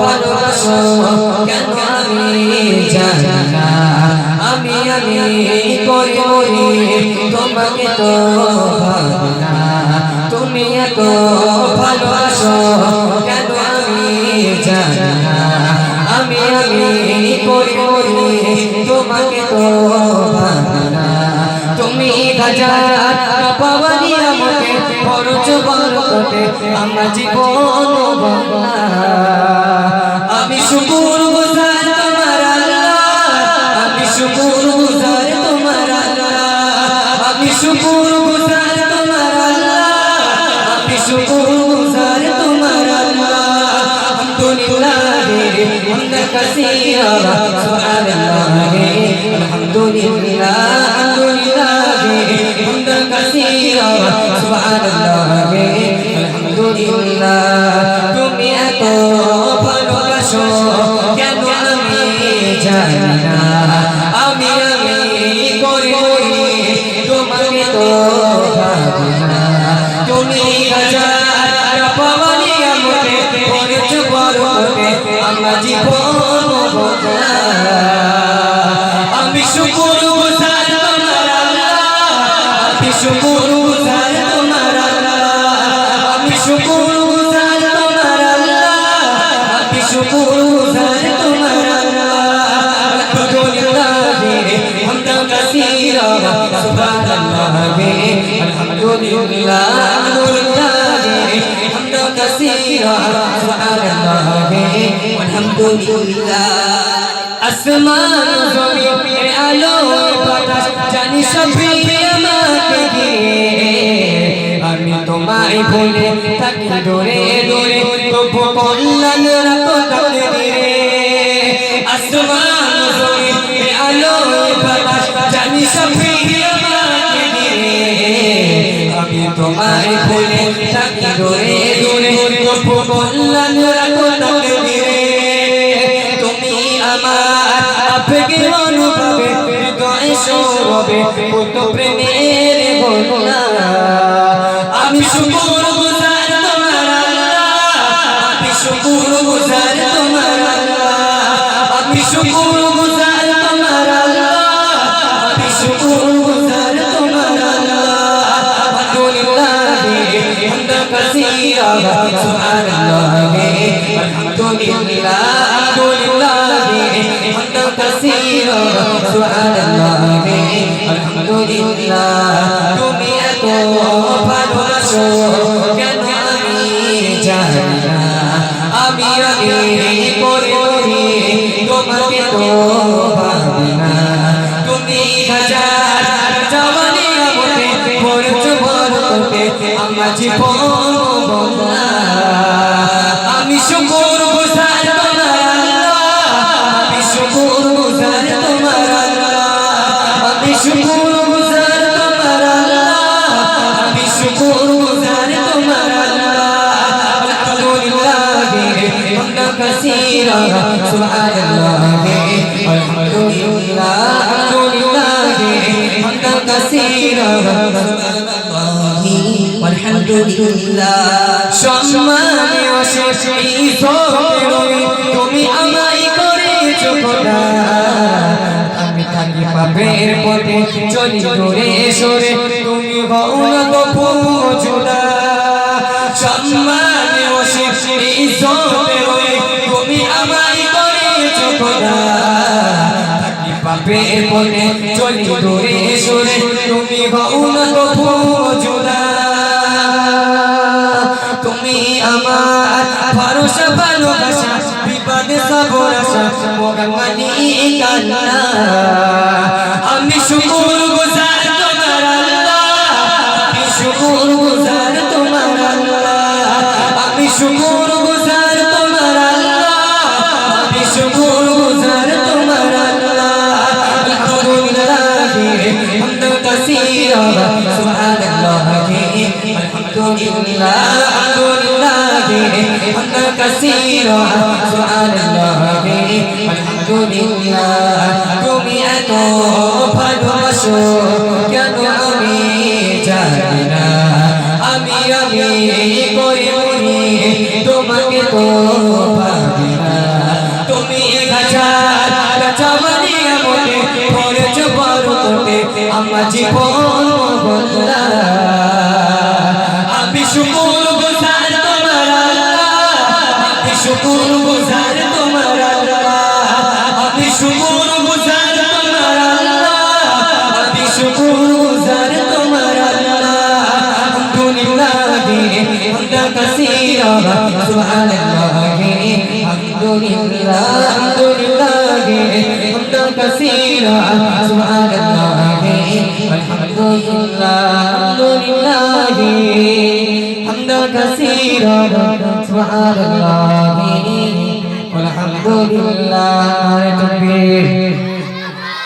ভালোবাসো কেন আমি জানি না আমি করে তোমাকে তো ভাবি না তুমি এত ভালোবাসো কেন আমি জানি না আমি করে তোমাকে তো ভাবি না তুমি হাজার পাওয়ানি আমাকে খরচ বরকতে আমার জীবন বদলা আমি শুকর গুজার তোমার আল্লাহ আমি শুকর গুজার তোমার আল্লাহ আমি শুকর গুজার তোমার আল্লাহ আমি শুকর গুজার তোমার আল্লাহ আলহামদুলিল্লাহ হামদান কাসীরা সুবহানাল্লাহ আলহামদুলিল্লাহ হামদান কাসীরা সুবহানাল্লাহ আলহামদুলিল্লাহ তুমি এত ভালোবাসো কেন আমি জানি না আমি করে তোমাকে তো ভাবি না তুমি হাজার পাওয়ানি আমাকে খরচ বরকতে আমার জীবন বদলা আমি শুকর গুজার তোমার আল্লাহ আমি শুকর গুজার তোমার আল্লাহ আমি শুকর গুজার তোমার আল্লাহ আমি শুকর গুজার তোমার আল্লাহ আলহামদুলিল্লাহ হামদান কাসীরা সুবহানাল্লাহ আলহামদুলিল্লাহ হামদান কাসীরা সুবহানাল্লাহ আলহামদুলিল্লাহ আসমান জমিন আলো বাতাস জানি সবই আমাকে ঘিরে আমি তোমায় ভুলে থাকি দূরে দূরে তবু কল্যাণ রাখো তাকদীরে আসমান জমিন আলো বাতাস জানি সবই আমাকে ঘিরে আমি তোমায় ভুলে থাকি দূরে দূরে তবু কল্যাণ রাখো তাকদীরে আমার আবেগে অনুভবে হৃদয়ে সৌরভে কত প্রেমের বন্যা আমি শুকর গুজার তোমার আল্লাহ আমি শুকর গুজার তোমার আল্লাহ আমি শুকর গুজার তোমার আল্লাহ আমি শুকর গুজার তোমার আল্লাহ আলহামদুলিল্লাহ হামদান কাসীরা সুবহানাল্লাহ আলহামদুলিল্লাহ হামদান কাসীরা সুবহানাল্লাহ আলহামদুলিল্লাহ তুমি এত ভালোবাসো কেন আমি জানি না আমি করে তোমাকে তো ভাবি না তুমি হাজার জওয়ানি আমাকে খরচ বরকতে আমার জীবন বদলা আমি শুকর গুজার তোমার আল্লাহ আমি শুকর গুজার তোমার আল্লাহ আমি শুকর গুজার তোমার আল্লাহ আমি শুকর গুজার তোমার আল্লাহ আলহামদুলিল্লাহ হামদান কাসীরা সুবহানাল্লাহ আলহামদুলিল্লাহ হামদান কাসীরা আলহামদুলিল্লাহ সম্মানে অশেষ তুমি আমায় করেছো খোদা আমি থাকি পাপের পথে চলি দূরে সরে তুমি হও না তবু জুদা সম্মানে অশেষ তুমি আমায় করেছো খোদা থাকি পাপের পথে চলি দূরে সরে তুমি হও না তবু জুদা তুমি আমার ভরসা ভালোবাসা বিপদে সবর আশা মোহাম্মদী কান্না আমি শুকর গুজার তোমার আল্লাহ আমি শুকর গুজার তোমার আল্লাহ আমি শুকর গুজার তোমার আল্লাহ আমি শুকর গুজার তোমার আল্লাহ আলহামদুলিল্লাহ হামদান কাসীরা সুবহানাল্লাহ আলহামদুলিল্লাহ হামদান কাসীরা সুবহানাল্লাহ আলহামদুলিল্লাহ তুমি এত ভালোবাসো কেন আমি জানি না আমি করে তোমাকে তো শুকর গুজার তোমার আল্লাহ, আমি শুকর গুজার তোমার আল্লাহ, আমি শুকর গুজার তোমার আল্লাহ। আলহামদুলিল্লাহ হামদা কাসীরা সুবহানাল্লাহ, আলহামদুলিল্লাহ আলহামদুলিল্লাহ হামদা কাসীরা সুবহানাল্লাহ, আলহামদুলিল্লাহ আলহামদুলিল্লাহ হামদা কাসীরা সুবহানাল্লাহ, আলহামদুলিল্লাহ। তাকবীর।